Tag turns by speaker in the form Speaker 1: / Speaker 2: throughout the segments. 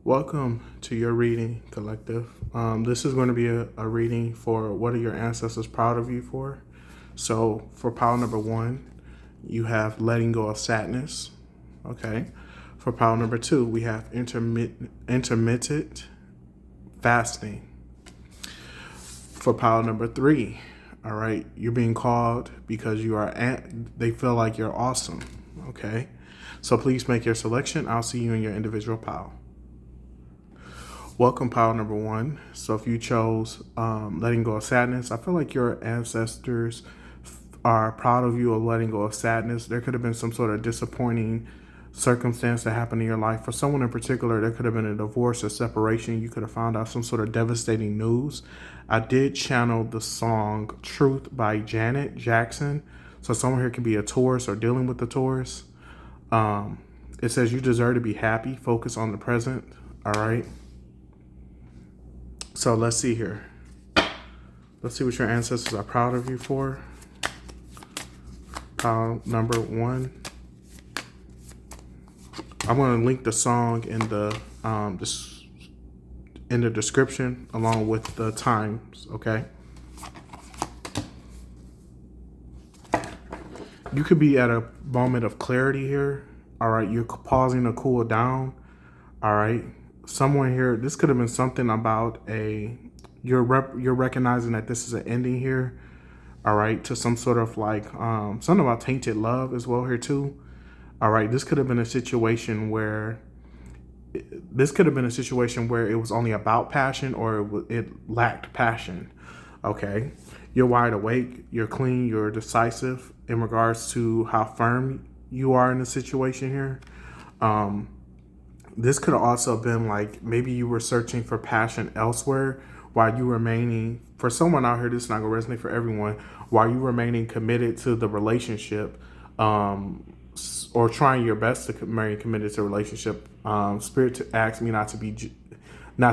Speaker 1: Welcome to your reading collective. This is going to be a reading for what are your ancestors proud of you for. So for pile number 1, you have letting go of sadness. Okay. For pile number 2, we have intermittent fasting. For pile number 3, all right, you're being called because they feel like you're awesome. Okay. So please make your selection. I'll see you in your individual pile. Welcome, pile number 1. So if you chose letting go of sadness, I feel like your ancestors are proud of you of letting go of sadness. There could have been some sort of disappointing circumstance that happened in your life. For someone in particular, there could have been a divorce or separation. You could have found out some sort of devastating news. I did channel the song Truth by Janet Jackson. So someone here could be a Taurus or dealing with the Taurus. It says you deserve to be happy. Focus on the present. All right. So let's see here. Let's see what your ancestors are proud of you for. Pile number 1. I'm going to link the song in the description along with the times. Okay. You could be at a moment of clarity here. All right. You're pausing to cool down. All right. Someone here, this could have been something about you're recognizing that this is an ending here, all right, to some sort of like something about tainted love as well here too. All right, this could have been a situation where it was only about passion or it lacked passion. Okay, you're wide awake, you're clean, you're decisive in regards to how firm you are in the situation here. This could have also been like maybe you were searching for passion elsewhere while you remaining, for someone out here, this is not going to resonate for everyone, while you remaining committed to the relationship or trying your best to remain committed to a relationship. Spirit asked me not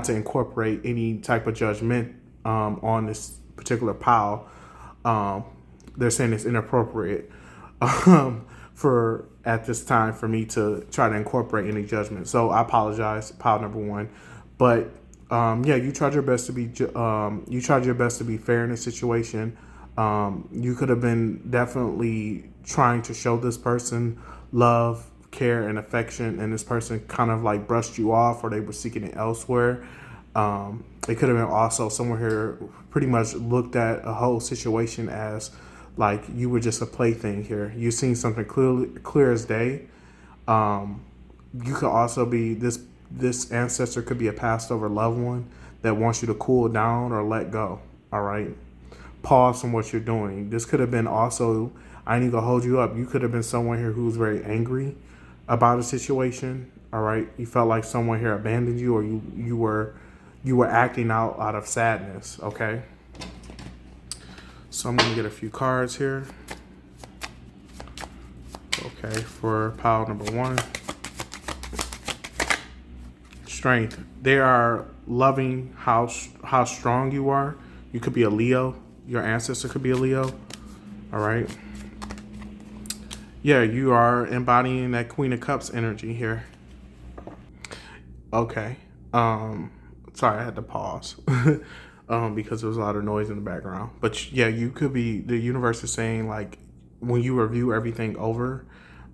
Speaker 1: to incorporate any type of judgment on this particular pile. They're saying it's inappropriate. For at this time for me to try to incorporate any judgment. So I apologize, pile number 1. But you tried your best to be fair in this situation. You could have been definitely trying to show this person love, care, and affection, and this person kind of like brushed you off or they were seeking it elsewhere. It could have been also someone here pretty much looked at a whole situation as like you were just a plaything here. You've seen something clear as day. You could also be this ancestor could be a passed over loved one that wants you to cool down or let go. All right. Pause from what you're doing. This could have been also, I ain't gonna hold you up. You could have been someone here who's very angry about a situation. All right. You felt like someone here abandoned you or you were acting out of sadness. Okay. So I'm going to get a few cards here. Okay, for pile number 1. Strength. They are loving how strong you are. You could be a Leo. Your ancestor could be a Leo. All right. Yeah, you are embodying that Queen of Cups energy here. Okay. Sorry, I had to pause. Because there was a lot of noise in the background. But yeah, you could be, the universe is saying like when you review everything over,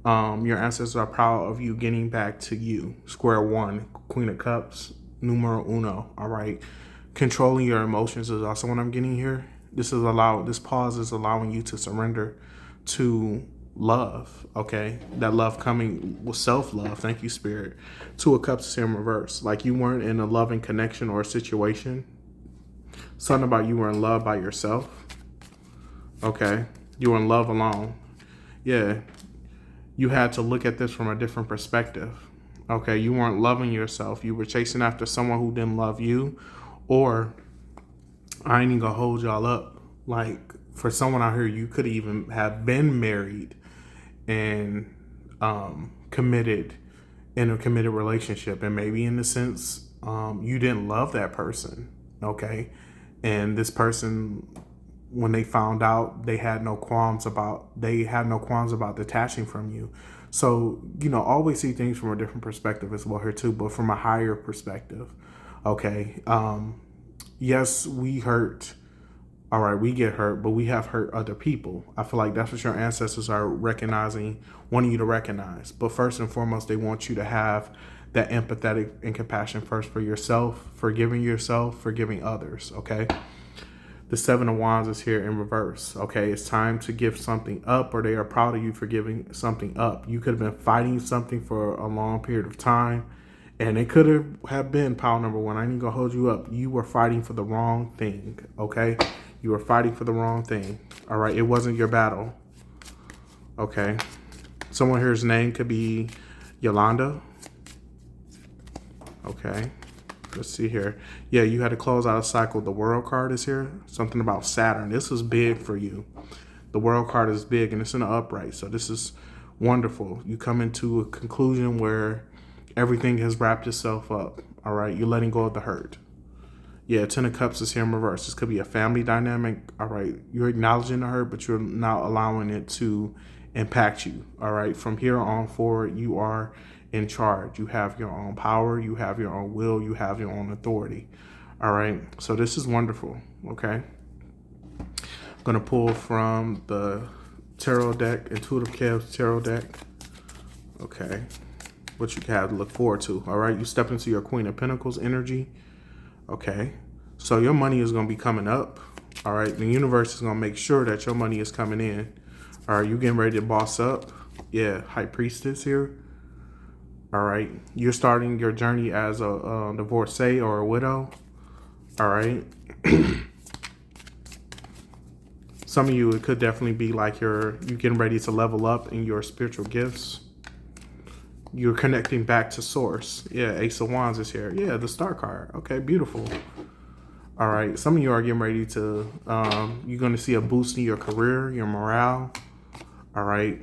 Speaker 1: your ancestors are proud of you getting back to you. Square one, Queen of Cups, numero uno. All right. Controlling your emotions is also what I'm getting here. This pause is allowing you to surrender to love. Okay. That love coming with self-love. Thank you, Spirit. Two of Cups is in reverse. Like you weren't in a loving connection or a situation. Something about you were in love by yourself. Okay. You were in love alone. Yeah. You had to look at this from a different perspective. Okay. You weren't loving yourself. You were chasing after someone who didn't love you. Or I ain't even gonna hold y'all up. Like for someone out here, you could even have been married and committed in a committed relationship. And maybe in the sense you didn't love that person. Okay. And this person, when they found out, they had no qualms about detaching from you. So, always see things from a different perspective as well here too, but from a higher perspective. Okay. Yes, we hurt. All right, we get hurt, but we have hurt other people. I feel like that's what your ancestors are recognizing, wanting you to recognize. But first and foremost, they want you to have that empathetic and compassion first for yourself, forgiving others. Okay. The Seven of Wands is here in reverse. Okay, it's time to give something up, or they are proud of you for giving something up. You could have been fighting something for a long period of time, and it could have been pile number one. I ain't gonna hold you up. You were fighting for the wrong thing. Okay, you were fighting for the wrong thing. All right, it wasn't your battle. Okay, someone here's name could be Yolanda. Okay. Let's see here. Yeah, you had to close out a cycle. The World card is here. Something about Saturn. This is big for you. The World card is big, and it's in the upright. So this is wonderful. You come into a conclusion where everything has wrapped itself up. All right. You're letting go of the hurt. Yeah, Ten of Cups is here in reverse. This could be a family dynamic. All right. You're acknowledging the hurt, but you're not allowing it to impact you. All right. From here on forward, you are in charge. You have your own power. You have your own will. You have your own authority. All right. So this is wonderful. Okay. I'm going to pull from the tarot deck, Intuitive Chaos Tarot deck. Okay. What you have to look forward to. All right. You step into your Queen of Pentacles energy. Okay. So your money is going to be coming up. All right. The universe is going to make sure that your money is coming in. All right. You getting ready to boss up. Yeah. High Priestess here. All right. You're starting your journey as a divorcee or a widow. All right. Some of you, it could definitely be like you're getting ready to level up in your spiritual gifts. You're connecting back to source. Yeah, Ace of Wands is here. Yeah, the Star card. Okay, beautiful. All right. Some of you are getting ready to, you're going to see a boost in your career, your morale. All right.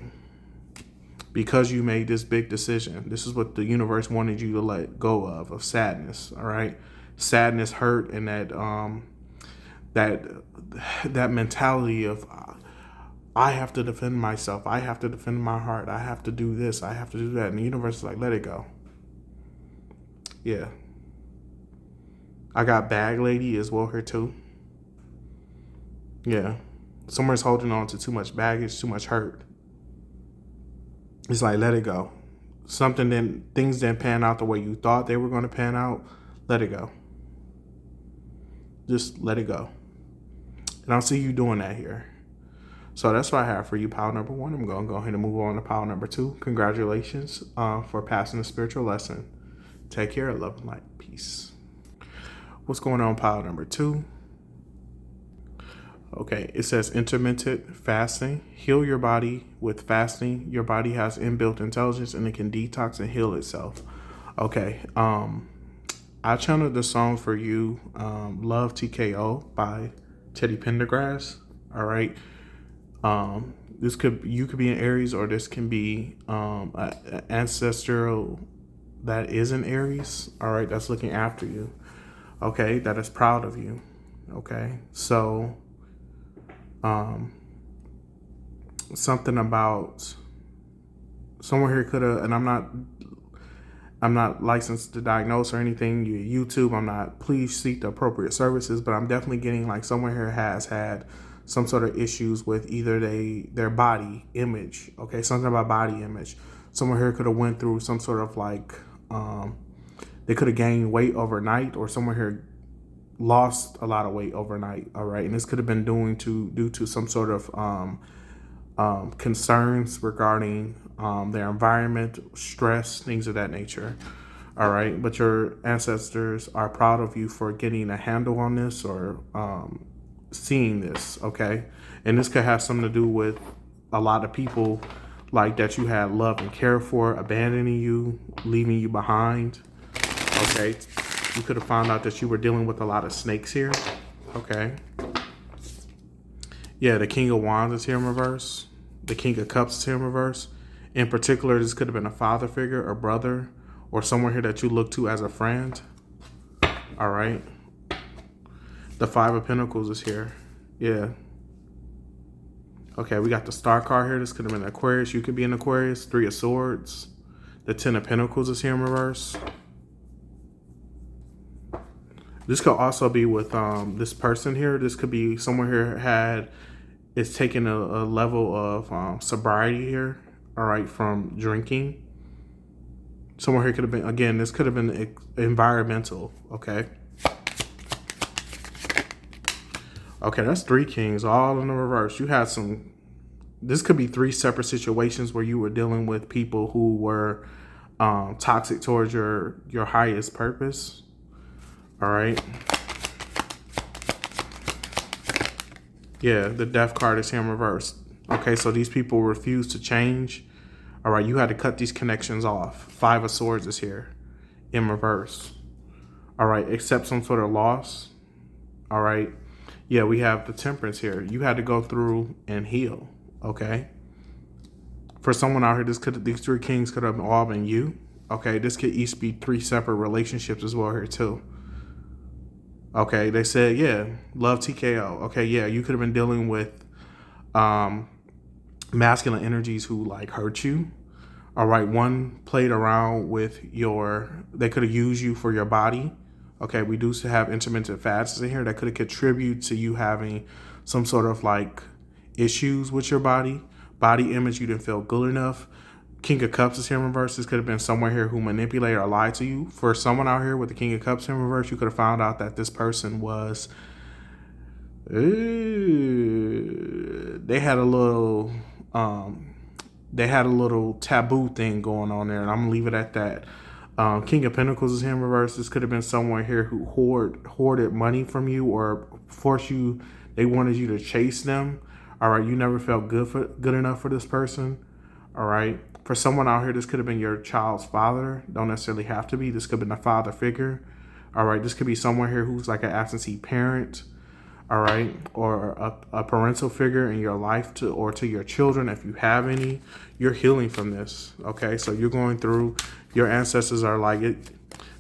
Speaker 1: Because you made this big decision. This is what the universe wanted you to let go of sadness. All right. Sadness, hurt, and that mentality of I have to defend myself. I have to defend my heart. I have to do this. I have to do that. And the universe is like, let it go. Yeah. I got bag lady as well here too. Yeah. Someone's holding on to too much baggage, too much hurt. It's like, let it go. Things didn't pan out the way you thought they were going to pan out. Let it go. Just let it go. And I'll see you doing that here. So that's what I have for you, pile number one. I'm going to go ahead and move on to pile number two. Congratulations for passing the spiritual lesson. Take care. Love and light. Peace. What's going on, pile number two? Okay, it says intermittent fasting. Heal your body with fasting. Your body has inbuilt intelligence and it can detox and heal itself. Okay, I channeled the song for you, Love TKO by Teddy Pendergrass. All right. You could be in Aries, or this can be an ancestor that is in Aries. All right, that's looking after you. Okay, that is proud of you. Okay, so something about someone here could have, and I'm not licensed to diagnose or anything. YouTube, please seek the appropriate services, but I'm definitely getting like someone here has had some sort of issues with either their body image. Okay, something about body image. Someone here could have went through some sort of like, they could have gained weight overnight, or someone here lost a lot of weight overnight. All right, and this could have been due to some sort of concerns regarding their environment, stress, things of that nature. All right, but your ancestors are proud of you for getting a handle on this, or seeing this. Okay, and this could have something to do with a lot of people like that you had love and care for abandoning you, leaving you behind. Okay, you could have found out that you were dealing with a lot of snakes here. Okay. Yeah, the King of Wands is here in reverse. The King of Cups is here in reverse. In particular, this could have been a father figure, a brother, or someone here that you look to as a friend. All right. The Five of Pentacles is here. Yeah. Okay, we got the Star card here. This could have been Aquarius. You could be an Aquarius. Three of Swords. The Ten of Pentacles is here in reverse. This could also be with this person here. This could be someone here is taking a level of sobriety here. All right, from drinking. Someone here could have been, again, this could have been environmental. Okay. Okay, that's 3 kings, all in the reverse. You had some, this could be 3 separate situations where you were dealing with people who were toxic towards your highest purpose. All right. Yeah, the Death card is here in reverse. Okay, so these people refuse to change. All right, you had to cut these connections off. 5 of Swords is here in reverse. All right, accept some sort of loss. All right. Yeah, we have the Temperance here. You had to go through and heal, okay? For someone out here, these 3 kings could have all been you, okay? This could each be 3 separate relationships as well here too. Okay, they said, yeah, love TKO. Okay, yeah, you could have been dealing with masculine energies who like hurt you. All right, one played around with they could have used you for your body. Okay, we do have intermittent fasts in here that could have contributed to you having some sort of like issues with your body image. You didn't feel good enough. King of Cups is here in reverse. This could have been someone here who manipulated or lied to you. For someone out here with the King of Cups in reverse, you could have found out that this person was, they had a little taboo thing going on there, and I'm gonna leave it at that. King of Pentacles is here in reverse. This could have been someone here who hoarded money from you or forced you. They wanted you to chase them. All right, you never felt good enough for this person. All right, for someone out here, this could have been your child's father. Don't necessarily have to be. This could have been a father figure. All right, this could be someone here who's like an absentee parent. All right, or a parental figure in your life to your children, if you have any. You're healing from this. Okay, so you're going through. Your ancestors are like it.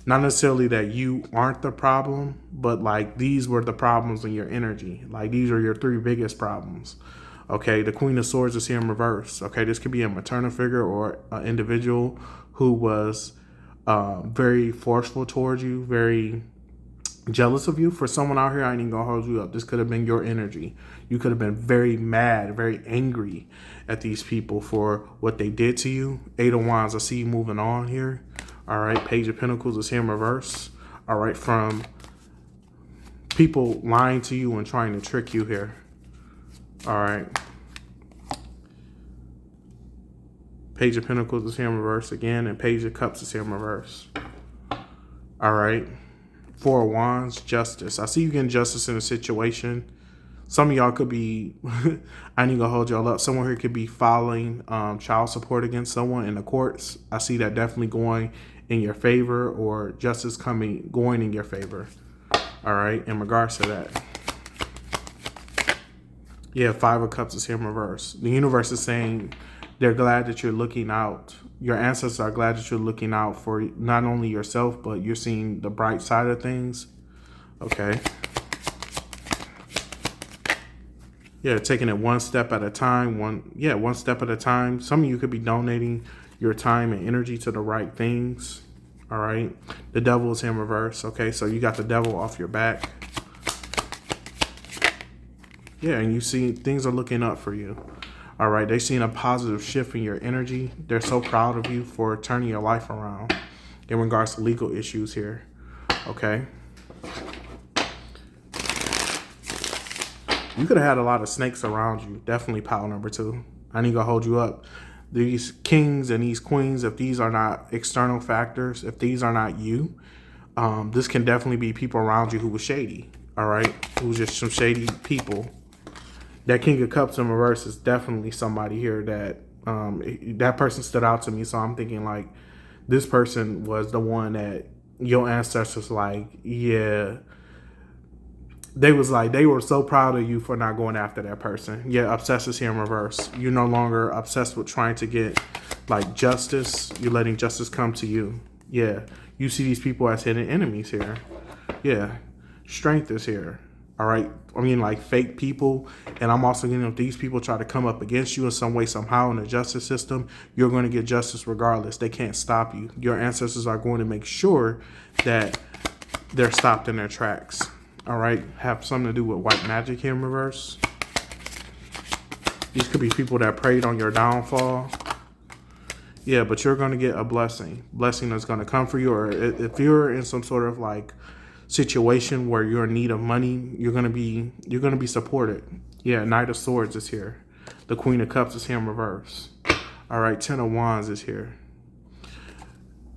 Speaker 1: Not necessarily that you aren't the problem, but like these were the problems in your energy. Like these are your 3 biggest problems. Okay, the Queen of Swords is here in reverse. Okay, this could be a maternal figure or an individual who was very forceful towards you, very jealous of you. For someone out here, I ain't even gonna hold you up. This could have been your energy. You could have been very mad, very angry at these people for what they did to you. 8 of Wands, I see you moving on here. All right, Page of Pentacles is here in reverse. All right, from people lying to you and trying to trick you here. All right. Page of Pentacles is here in reverse again, and Page of Cups is here in reverse. All right. 4 of Wands, Justice. I see you getting justice in a situation. Some of y'all could be, I ain't gonna hold y'all up. Someone here could be filing child support against someone in the courts. I see that definitely going in your favor, or justice going in your favor. All right, in regards to that. Yeah, 5 of Cups is here in reverse. The universe is saying they're glad that you're looking out. Your ancestors are glad that you're looking out for not only yourself, but you're seeing the bright side of things. Okay. Yeah, taking it one step at a time. One step at a time. Some of you could be donating your time and energy to the right things. All right. The Devil is in reverse. Okay, so you got the Devil off your back. Yeah, and you see things are looking up for you. All right, they're seeing a positive shift in your energy. They're so proud of you for turning your life around in regards to legal issues here. Okay. You could have had a lot of snakes around you. Definitely pile number 2. I ain't gonna hold you up. These kings and these queens, if these are not external factors, if these are not you, this can definitely be people around you who was shady. All right, who was just some shady people. That King of Cups in reverse is definitely somebody here that that person stood out to me. So I'm thinking like this person was the one that your ancestors like, yeah. They were so proud of you for not going after that person. Yeah, obsessed is here in reverse. You're no longer obsessed with trying to get like justice. You're letting justice come to you. Yeah, you see these people as hidden enemies here. Yeah, Strength is here. All right. I mean, like fake people. And I'm also getting if these people try to come up against you in some way, somehow in the justice system, you're going to get justice regardless. They can't stop you. Your ancestors are going to make sure that they're stopped in their tracks. All right. Have something to do with white magic here in reverse. These could be people that preyed on your downfall. Yeah, but you're going to get a blessing. Blessing that's going to come for you. Or if you're in some sort of like situation where you're in need of money, you're gonna be supported. Yeah, Knight of Swords is here. The Queen of Cups is here in reverse. All right, Ten of Wands is here.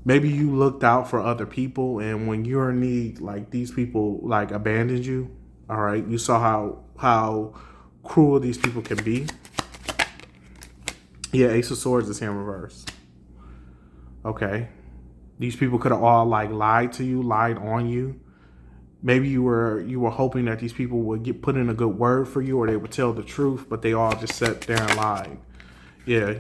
Speaker 1: Maybe you looked out for other people, and when you're in need, like these people like abandoned you. All right, you saw how cruel these people can be. Yeah, Ace of Swords is here in reverse. Okay, these people could have all like lied to you, lied on you. Maybe you were hoping that these people would get put in a good word for you, or they would tell the truth, but they all just sat there and lied. Yeah,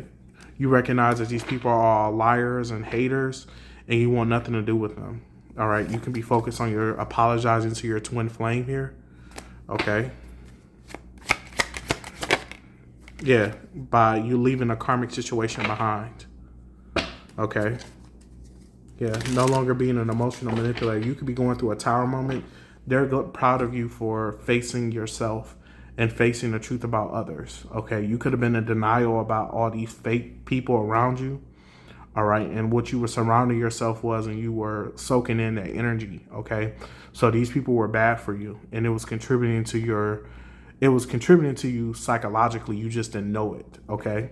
Speaker 1: you recognize that these people are all liars and haters, and you want nothing to do with them. All right, you can be focused on your apologizing to your twin flame here. Okay. Yeah, by you leaving a karmic situation behind. Okay. Yeah, no longer being an emotional manipulator. You could be going through a tower moment. They're proud of you for facing yourself and facing the truth about others. Okay, you could have been in denial about all these fake people around you. All right, and what you were surrounding yourself was, and you were soaking in that energy. Okay, so these people were bad for you, and it was contributing to you psychologically. You just didn't know it. Okay.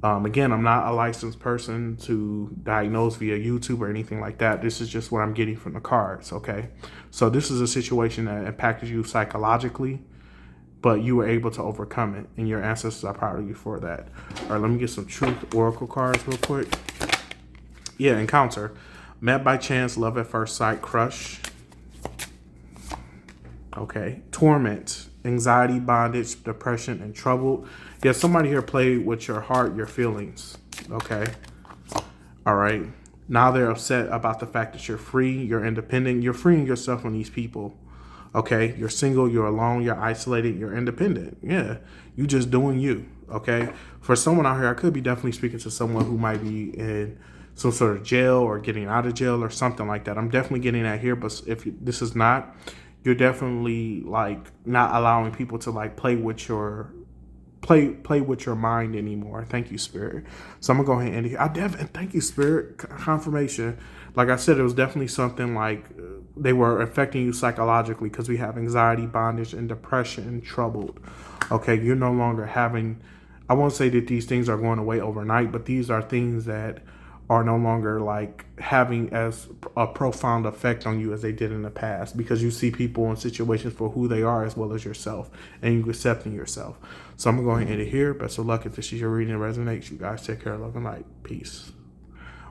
Speaker 1: Again, I'm not a licensed person to diagnose via YouTube or anything like that. This is just what I'm getting from the cards, okay? So this is a situation that impacted you psychologically, but you were able to overcome it, and your ancestors are proud of you for that. All right, let me get some truth oracle cards real quick. Yeah, encounter. Met by chance, love at first sight, crush. Okay. Torment, anxiety, bondage, depression, and trouble. Yeah, somebody here played with your heart, your feelings. Okay. All right. Now they're upset about the fact that you're free, you're independent, you're freeing yourself from these people. Okay. You're single, you're alone, you're isolated, you're independent. Yeah. You just doing you. Okay. For someone out here, I could be definitely speaking to someone who might be in some sort of jail or getting out of jail or something like that. I'm definitely getting that here, but if this is not, you're definitely like not allowing people to like play with your mind anymore. Thank you, Spirit. So I'm gonna go ahead and end here. Thank you, Spirit. Confirmation. Like I said, it was definitely something like they were affecting you psychologically, because we have anxiety, bondage, and depression, troubled. Okay, you're no longer having. I won't say that these things are going away overnight, but these are things that are no longer like having as a profound effect on you as they did in the past, because you see people in situations for who they are as well as yourself, and you accepting yourself. So I'm gonna go ahead and end it here. Best of luck if this is your reading and resonates. You guys take care, love and light. Peace.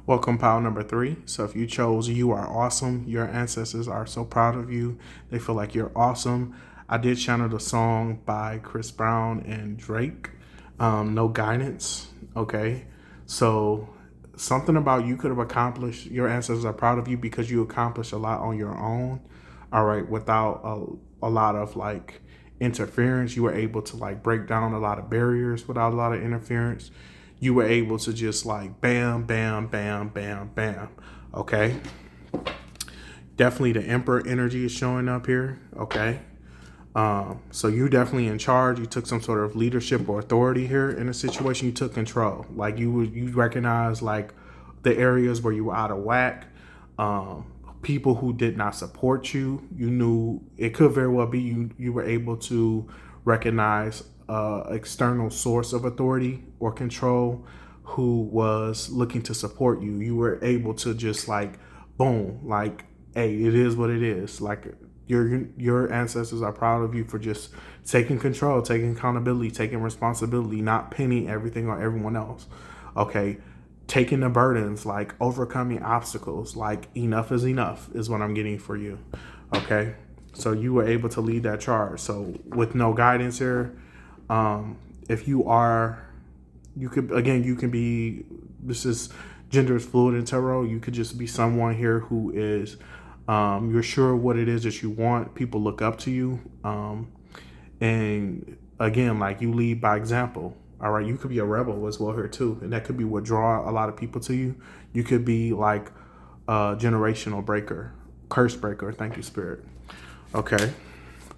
Speaker 1: Welcome, pile number 3. So if you chose You Are Awesome, your ancestors are so proud of you. They feel like you're awesome. I did channel the song by Chris Brown and Drake, No Guidance. Okay, so something about you could have accomplished. Your ancestors are proud of you because you accomplished a lot on your own. All right, without a lot of like interference. You were able to like break down a lot of barriers without a lot of interference. You were able to just like bam, bam, bam, bam, bam. Okay. Definitely the Emperor energy is showing up here. Okay. So you're definitely in charge. You took some sort of leadership or authority here in a situation. You took control. Like you recognize like the areas where you were out of whack. People who did not support you. You knew it could very well be you were able to recognize external source of authority or control who was looking to support you. You were able to just like boom, like, hey, it is what it is. Like your ancestors are proud of you for just taking control, taking accountability, taking responsibility, not pinning everything on everyone else. Okay. Taking the burdens, like overcoming obstacles, like enough is what I'm getting for you. Okay. So you were able to lead that charge. So with no guidance here, if you can be, this is gender is fluid in tarot. You could just be someone here who is You're sure what it is that you want. People look up to you. And again, like, you lead by example. All right. You could be a rebel as well here too. And that could be what draw a lot of people to you. You could be like a generational breaker, curse breaker. Thank you, Spirit. Okay.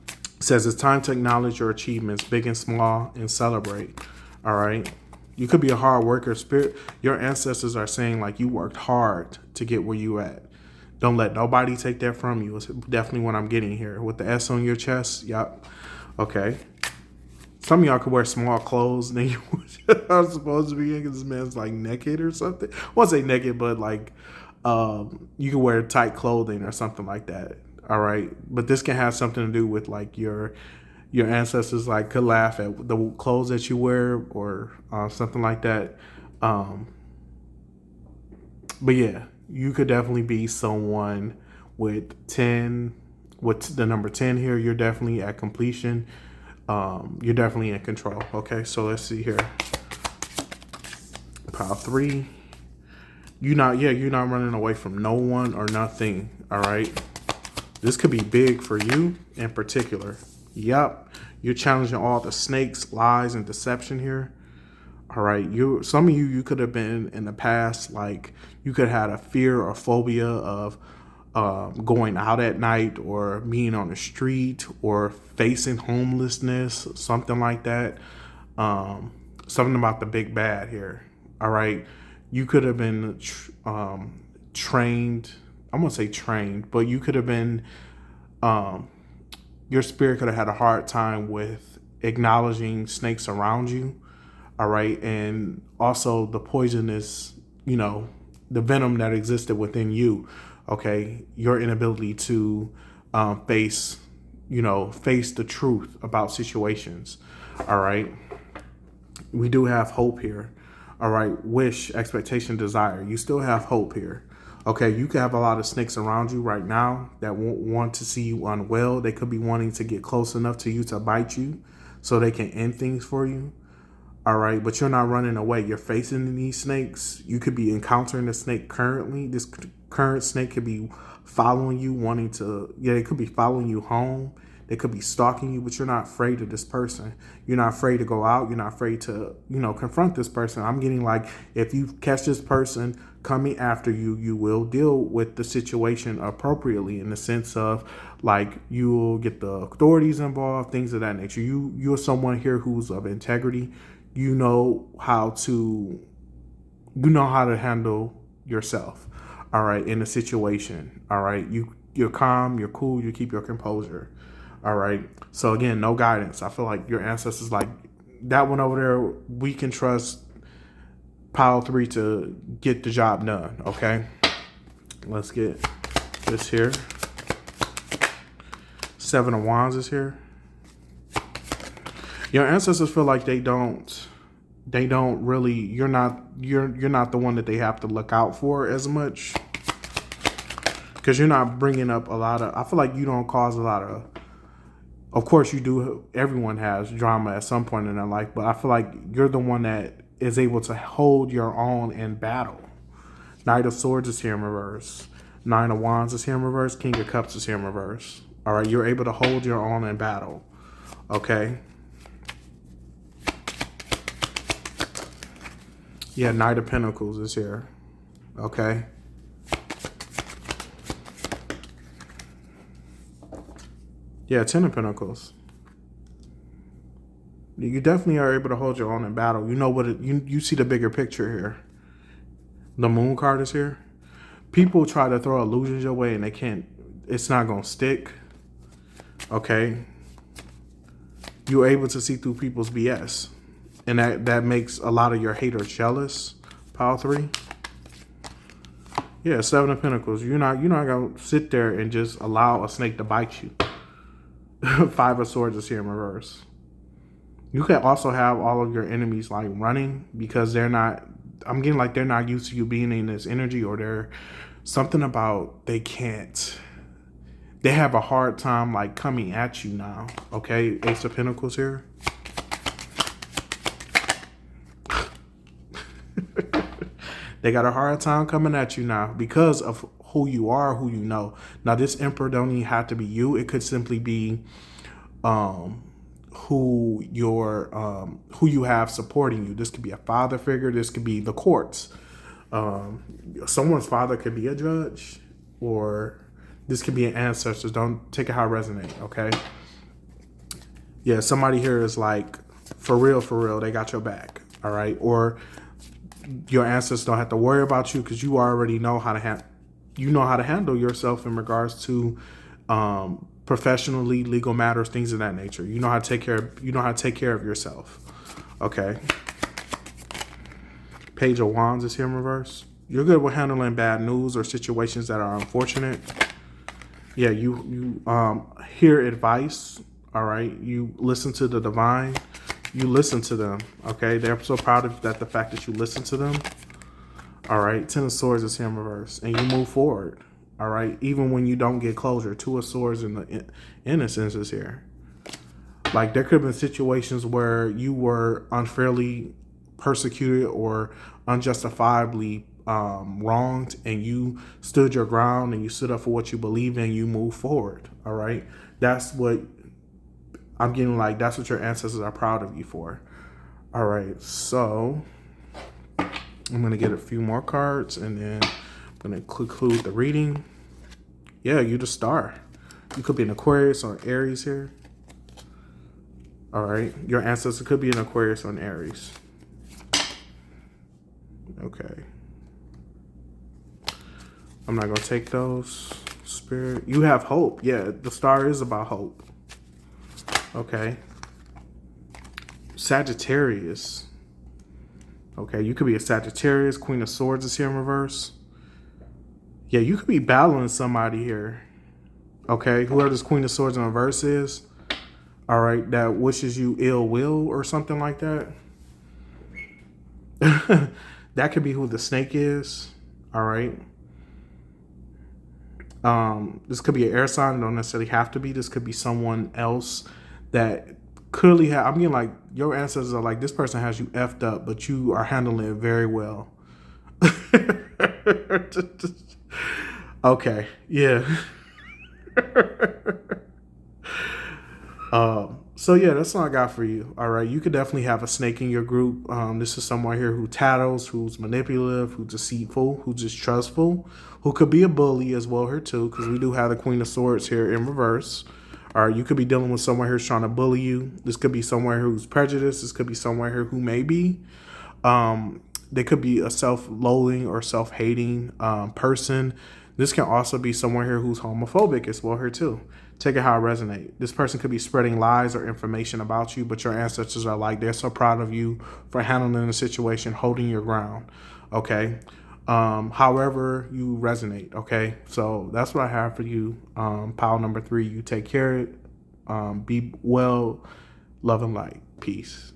Speaker 1: It says it's time to acknowledge your achievements, big and small, and celebrate. All right. You could be a hard worker. Spirit, your ancestors are saying like you worked hard to get where you at. Don't let nobody take that from you. It's definitely what I'm getting here. With the S on your chest. Yep. Okay. Some of y'all could wear small clothes than you are supposed to be in, because this man's like naked or something. I won't say naked, but like you can wear tight clothing or something like that. All right. But this can have something to do with like your ancestors like could laugh at the clothes that you wear or something like that. But yeah, you could definitely be someone with 10, with the number 10 here. You're definitely at completion. You're definitely in control. Okay, so let's see here. Pile 3. You're not running away from no one or nothing. All right. This could be big for you in particular. Yep. You're challenging all the snakes, lies, and deception here. All right. Some of you could have been in the past, like you could have had a fear or phobia of going out at night or being on the street or facing homelessness, something like that. Something about the big bad here. All right. You could have been trained. I'm going to say trained, but you could have been, your spirit could have had a hard time with acknowledging snakes around you. All right. And also the poisonous, the venom that existed within you. Okay. Your inability to face the truth about situations. All right. We do have hope here. All right. Wish, expectation, desire. You still have hope here. Okay, you could have a lot of snakes around you right now that won't want to see you unwell. They could be wanting to get close enough to you to bite you so they can end things for you. All right, but you're not running away. You're facing these snakes. You could be encountering a snake currently. This current snake could be following you, it could be following you home. They could be stalking you, but you're not afraid of this person. You're not afraid to go out. You're not afraid to, confront this person. I'm getting like, if you catch this person coming after you, you will deal with the situation appropriately in the sense of like you will get the authorities involved, things of that nature. You're someone here who's of integrity. You know how to handle yourself. All right. In a situation. All right. You're calm, you're cool, you keep your composure. All right. So again, no guidance. I feel like your ancestors like that one over there. We can trust pile 3 to get the job done. Okay. Let's get this here. 7 of Wands is here. Your ancestors feel like they don't really, you're not the one that they have to look out for as much. Because you're not bringing up a lot of, I feel like you don't cause a lot of course you do, everyone has drama at some point in their life, but I feel like you're the one that is able to hold your own in battle. Knight of Swords is here in reverse. 9 of Wands is here in reverse. King of Cups is here in reverse. All right, you're able to hold your own in battle. Okay. Yeah, Knight of Pentacles is here. Okay. Yeah, 10 of Pentacles. You definitely are able to hold your own in battle. You know what you see the bigger picture here. The Moon card is here. People try to throw illusions your way and they can't. It's not going to stick. Okay. You're able to see through people's BS. And that makes a lot of your haters jealous. Pile 3. Yeah, 7 of Pentacles. You're not going to sit there and just allow a snake to bite you. 5 of Swords is here in reverse. You can also have all of your enemies like running because I'm getting like they're not used to you being in this energy, or they're something about they have a hard time like coming at you now. Okay, Ace of Pentacles here. They got a hard time coming at you now because of who you are, who you know. Now, this Emperor don't even have to be you. It could simply be who you have supporting you. This could be a father figure. This could be the courts. Someone's father could be a judge, or this could be an ancestor. Don't take it how it resonates, okay? Yeah, somebody here is like, for real, they got your back, all right? Or your ancestors don't have to worry about you because you already know how to handle yourself in regards to professionally, legal matters, things of that nature. You know how to take care of yourself. Okay. Page of Wands is here in reverse. You're good with handling bad news or situations that are unfortunate. Yeah, you hear advice. All right. You listen to the divine. You listen to them. Okay. They're so proud of that, the fact that you listen to them. All right. Ten of Swords is here in reverse. And you move forward. All right. Even when you don't get closure. Two of Swords in the innocence is here. Like, there could have been situations where you were unfairly persecuted or unjustifiably wronged, and you stood your ground and you stood up for what you believe in. You move forward. All right. That's what I'm getting, like, that's what your ancestors are proud of you for. All right. So I'm going to get a few more cards, and then I'm going to conclude the reading. Yeah, you the star. You could be an Aquarius or an Aries here. All right. Your ancestor could be an Aquarius or an Aries. Okay. I'm not going to take those. Spirit. You have hope. Yeah, the star is about hope. Okay. Sagittarius. Okay, you could be a Sagittarius. Queen of Swords is here in reverse. Yeah, you could be battling somebody here. Okay, whoever this Queen of Swords in reverse is. All right, that wishes you ill will or something like that. That could be who the snake is. All right. This could be an air sign. Don't necessarily have to be. This could be someone else that clearly have. I mean, like, your ancestors are like, this person has you effed up, but you are handling it very well. Okay. Yeah. So yeah, that's all I got for you. All right. You could definitely have a snake in your group. This is someone here who tattles, who's manipulative, who's deceitful, who's distrustful, who could be a bully as well here too, because we do have the Queen of Swords here in reverse. All right. You could be dealing with someone here who's trying to bully you. This could be someone who's prejudiced. This could be someone here who may be. They could be a self-loathing or self-hating person. This can also be someone here who's homophobic as well here too. Take it how it resonates. This person could be spreading lies or information about you, but your ancestors are like, they're so proud of you for handling the situation, holding your ground. Okay. However you resonate. Okay. So that's what I have for you. Pile number 3, you take care of it. Be well, love and light. Peace.